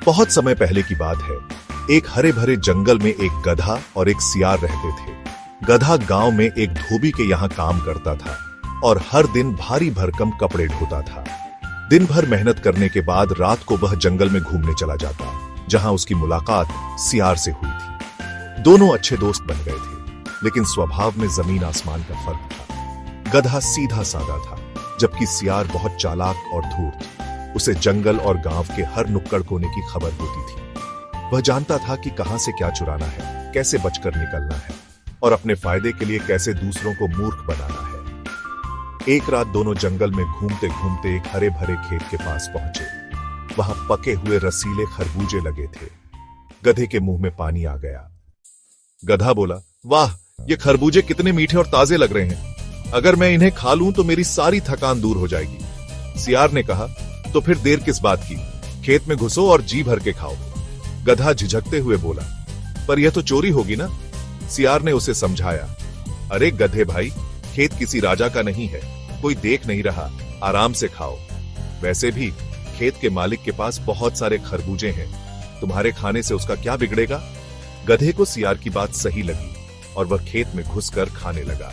बहुत समय पहले की बात है। एक हरे भरे जंगल में एक गधा और एक सियार रहते थे। गधा गांव में एक धोबी के यहाँ काम करता था और हर दिन भारी भरकम कपड़े ढोता था। दिन भर मेहनत करने के बाद रात को वह जंगल में घूमने चला जाता, जहां उसकी मुलाकात सियार से हुई थी। दोनों अच्छे दोस्त बन गए थे, लेकिन स्वभाव में जमीन आसमान का फर्क था। गधा सीधा साधा था, जबकि सियार बहुत चालाक और धूर्त। उसे जंगल और गांव के हर नुक्कड़ कोने की खबर होती थी। वह जानता था कि कहां से क्या चुराना है, कैसे बचकर निकलना है और अपने फायदे के लिए कैसे दूसरों को मूर्ख बनाना है। एक रात दोनों जंगल में घूमते घूमते एक हरे भरे खेत के पास पहुंचे। वहां पके हुए रसीले खरबूजे लगे थे। गधे के मुंह में पानी आ गया। गधा बोला, वाह, ये खरबूजे कितने मीठे और ताजे लग रहे हैं। अगर मैं इन्हें खा लूं तो मेरी सारी थकान दूर हो जाएगी। सियार ने कहा, तो फिर देर किस बात की, खेत में घुसो और जी भर के खाओ। गधा झिझकते हुए बोला, पर यह तो चोरी होगी ना। सियार ने उसे समझाया, अरे गधे भाई, खेत किसी राजा का नहीं है, कोई देख नहीं रहा, आराम से खाओ। वैसे भी खेत के मालिक के पास बहुत सारे खरबूजे हैं, तुम्हारे खाने से उसका क्या बिगड़ेगा। गधे को सियार की बात सही लगी और वह खेत में घुसकर खाने लगा।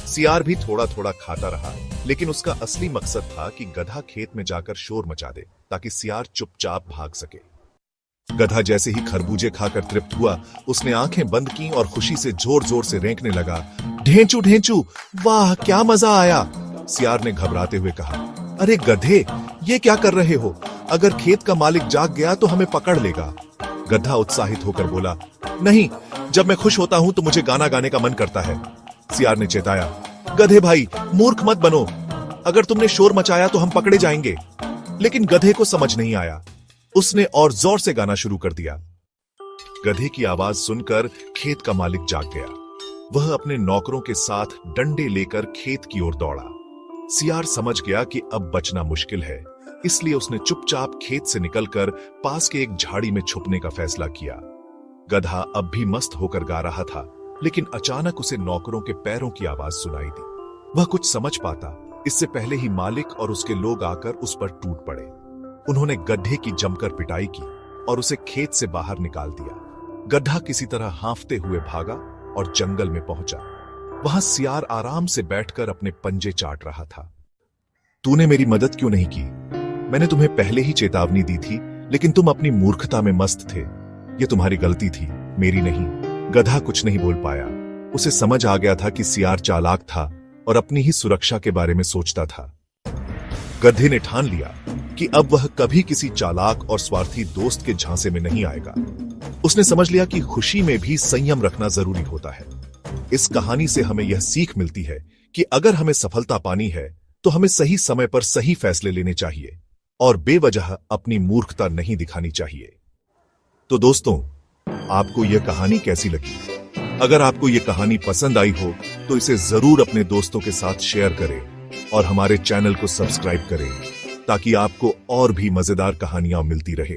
सियार भी थोड़ा थोड़ा खाता रहा, लेकिन उसका असली मकसद था कि गधा खेत में जाकर शोर मचा दे ताकि सियार चुपचाप भाग सके। गधा जैसे ही खरबूजे खाकर तृप्त हुआ, उसने आंखें बंद की और खुशी से जोर जोर से रेंकने लगा, ढेंचू ढेंचू, वाह क्या मजा आया। सियार ने घबराते हुए कहा, अरे गधे, ये क्या कर रहे हो, अगर खेत का मालिक जाग गया तो हमें पकड़ लेगा। गधा उत्साहित होकर बोला, नहीं, जब मैं खुश होता हूं तो मुझे गाना गाने का मन करता है। सियार ने चेताया, गधे भाई, मूर्ख मत बनो, अगर तुमने शोर मचाया तो हम पकड़े जाएंगे। लेकिन गधे को समझ नहीं आया। उसने और जोर से गाना शुरू कर दिया। गधे की आवाज सुनकर खेत का मालिक जाग गया। वह अपने नौकरों के साथ डंडे लेकर खेत की ओर दौड़ा। सियार समझ गया कि अब बचना मुश्किल है, इसलिए उसने चुपचाप खेत से निकलकर पास के एक झाड़ी में छुपने का फैसला किया। गधा अब भी मस्त होकर गा रहा था, लेकिन अचानक उसे नौकरों के पैरों की आवाज सुनाई दी। वह कुछ समझ पाता इससे पहले ही मालिक और उसके लोग आकर उस पर टूट पड़े। उन्होंने गड्ढे की जमकर पिटाई की और उसे खेत से बाहर निकाल दिया। गड्ढा किसी तरह हांफते हुए भागा और जंगल में पहुंचा। वहां सियार आराम से बैठकर अपने पंजे चाट रहा था। तूने मेरी मदद क्यों नहीं की? मैंने तुम्हें पहले ही चेतावनी दी थी, लेकिन तुम अपनी मूर्खता में मस्त थे। यह तुम्हारी गलती थी, मेरी नहीं। गधा कुछ नहीं बोल पाया। उसे समझ आ गया था कि सियार चालाक था और अपनी ही सुरक्षा के बारे में सोचता था। गधे ने ठान लिया कि अब वह कभी किसी चालाक और स्वार्थी दोस्त के झांसे में नहीं आएगा। उसने समझ लिया कि खुशी में भी संयम रखना जरूरी होता है। इस कहानी से हमें यह सीख मिलती है कि अगर हमें सफलता पानी है तो हमें सही समय पर सही फैसले लेने चाहिए और बेवजह अपनी मूर्खता नहीं दिखानी चाहिए। तो दोस्तों, आपको यह कहानी कैसी लगी? अगर आपको यह कहानी पसंद आई हो तो इसे जरूर अपने दोस्तों के साथ शेयर करें और हमारे चैनल को सब्सक्राइब करें ताकि आपको और भी मजेदार कहानियां मिलती रहे।